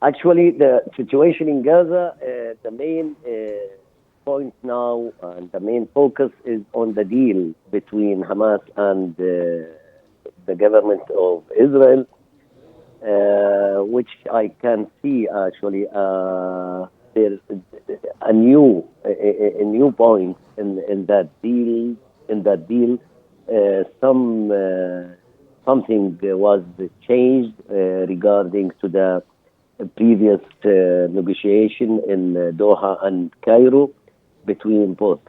Actually, the situation in Gaza, the main point now and the main focus is on the deal between Hamas and the government of Israel, which I can see actually there's a new point in that deal. In that deal, something was changed regarding to the previous negotiation in Doha and Cairo between both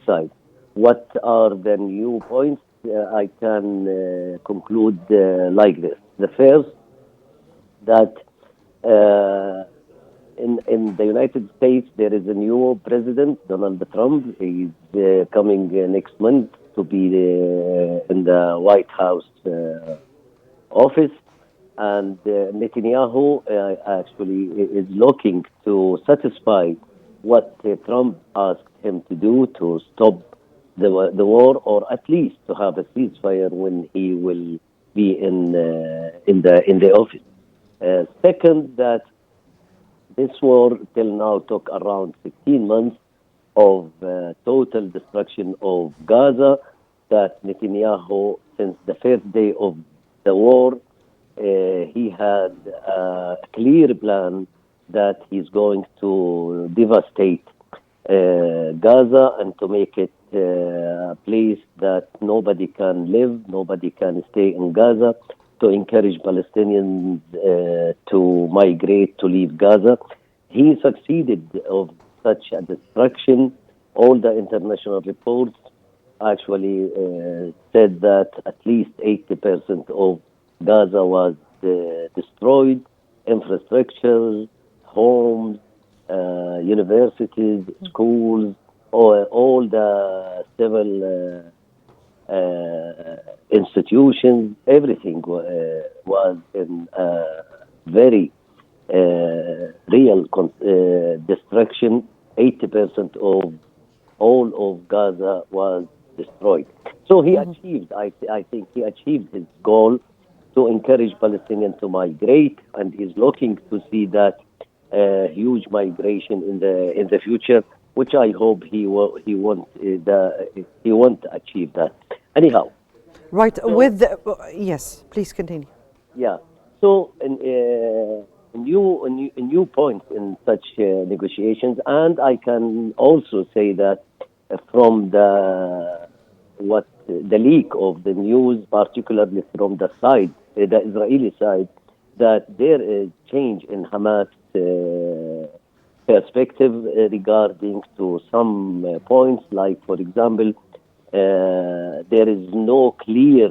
sides. What are the new points? I can conclude like this. The first, that in the United States there is a new president, Donald Trump. He's coming next month to be in the White House office, and Netanyahu actually is looking to satisfy what Trump asked him to do to stop the war, or at least to have a ceasefire when he will be in the office. Second, that this war till now took around 15 months of total destruction of Gaza. That Netanyahu, since the first day of the war, he had a clear plan that he's going to devastate Gaza and to make it a place that nobody can live, nobody can stay in Gaza, to encourage Palestinians to migrate, to leave Gaza. He succeeded of such a destruction. All the international reports actually said that at least 80% of Gaza was destroyed, infrastructure, homes, universities, schools, all the civil institutions, everything was in very real destruction. 80% of all of Gaza was destroyed. So he achieved, I think he achieved his goal to encourage Palestinians to migrate, and he's looking to see that huge migration in the future, which I hope he won't achieve that. Anyhow, right. so, Yes, please continue. yeah. So a new point in such negotiations, and I can also say that from the leak of the news, particularly from the Israeli side, that there is change in Hamas perspective regarding to some points, like for example, there is no clear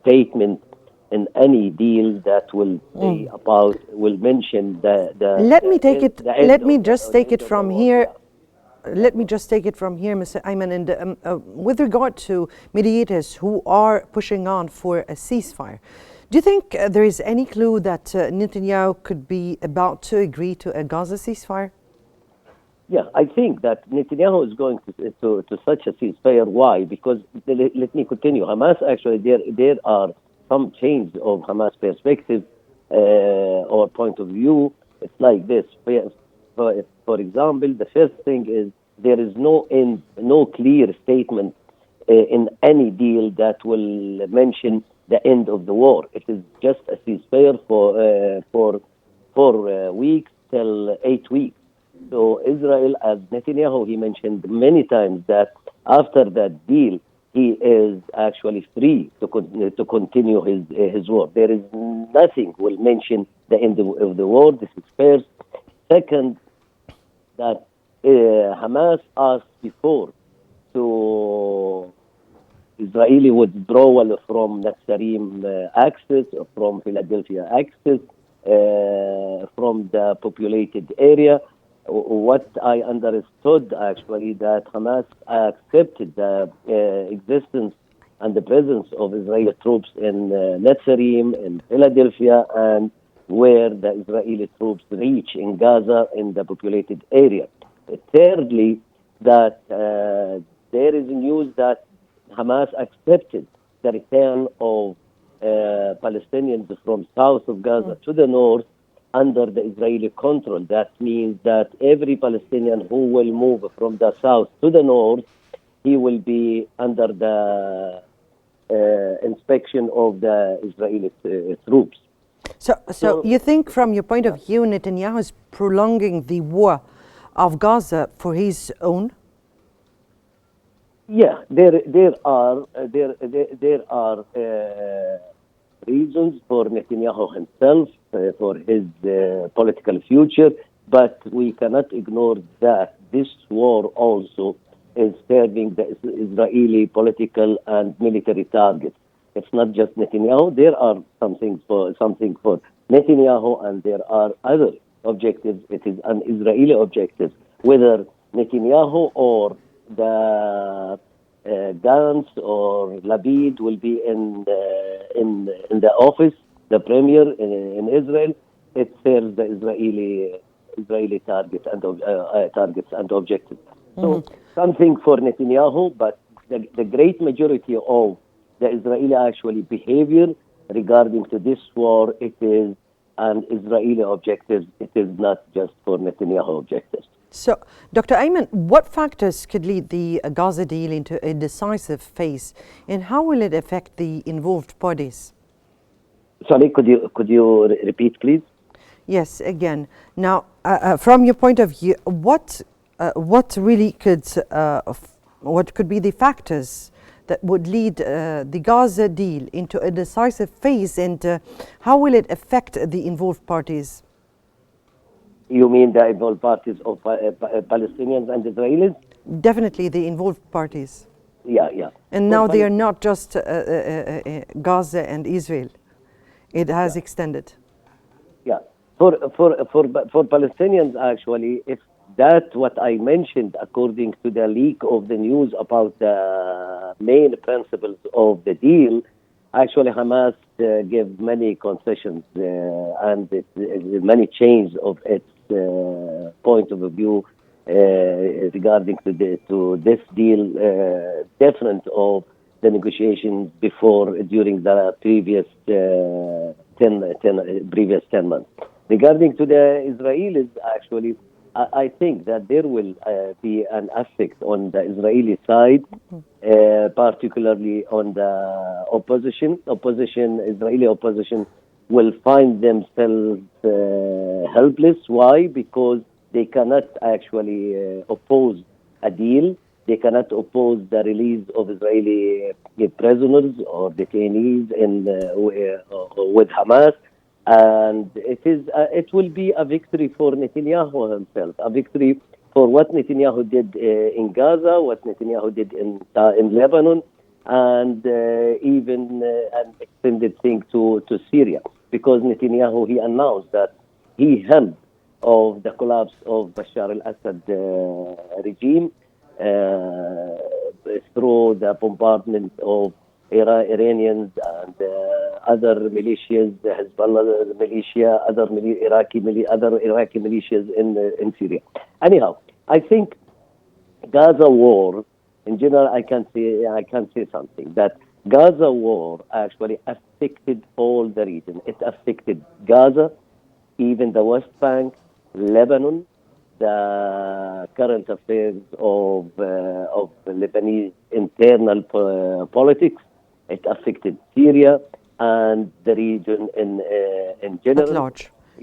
statement in any deal that will say will mention the Let me take it. the end Let me of the, just take end it of the from war. here. Yeah. Let me just take it from here, Mr. Ayman. And with regard to mediators who are pushing on for a ceasefire, do you think there is any clue that Netanyahu could be about to agree to a Gaza ceasefire? Yeah, I think that Netanyahu is going to such a ceasefire. Why? Because let me continue. Hamas actually there are some change of Hamas perspective or point of view. It's like this. For example, the first thing is there is no clear statement in any deal that will mention the end of the war. It is just a ceasefire for 4 weeks till 8 weeks. So Israel, as Netanyahu, he mentioned many times that after that deal, he is actually free to continue his war. There is nothing will mention the end of the war. This is first. Second, that Hamas asked before to Israeli withdrawal from Netzarim axis, from Philadelphia axis, from the populated area. What I understood actually that Hamas accepted the existence and the presence of Israeli troops in Netzarim, in Philadelphia, and where the Israeli troops reach in Gaza, in the populated area. Thirdly, that there is news that Hamas accepted the return of Palestinians from south of Gaza to the north under the Israeli control. That means that every Palestinian who will move from the south to the north, he will be under the inspection of the Israeli troops. So you think, from your point of view, Netanyahu is prolonging the war of Gaza for his own? Yeah, there are reasons for Netanyahu himself, for his political future, but we cannot ignore that this war also is serving the Israeli political and military targets. It's not just Netanyahu. There are something for Netanyahu, and there are other objectives. It is an Israeli objective, whether Netanyahu or the Gantz or Lapid will be in the office, the premier in Israel. It serves the Israeli targets and objectives. So something for Netanyahu, but the great majority of the Israeli actually behavior regarding to this war, it is an Israeli objective. It is not just for Netanyahu objectives. So, Dr. Ayman, what factors could lead the Gaza deal into a decisive phase, and how will it affect the involved parties? Sorry, could you repeat, please? Yes, again. Now, from your point of view, what really what could be the factors that would lead the Gaza deal into a decisive phase, and how will it affect the involved parties? You mean the involved parties of Palestinians and Israelis? Definitely the involved parties. Yeah. And now they are not just Gaza and Israel. It has extended. Yeah. For Palestinians, actually, if that's what I mentioned, according to the leak of the news about the main principles of the deal, actually Hamas gave many concessions and many changes of its point of view regarding to this deal, different of the negotiations during the previous 10 months. Regarding to the Israelis, actually, I think that there will be an effect on the Israeli side, particularly on the opposition. Israeli opposition will find themselves helpless. Why? Because they cannot actually oppose a deal. They cannot oppose the release of Israeli prisoners or detainees with Hamas. And it will be a victory for Netanyahu himself, a victory for what Netanyahu did in Gaza, what Netanyahu did in Lebanon, and even an extended thing to Syria. Because Netanyahu, he announced that he helped of the collapse of Bashar al-Assad regime through the bombardment of Iranians and other militias, the Hezbollah militia, other Iraqi militias in Syria. Anyhow, I think Gaza war in general, I can say something that Gaza war actually affected all the region. It affected Gaza, even the West Bank, Lebanon, the current affairs of Lebanese internal politics. It affected Syria and the region in general. At large.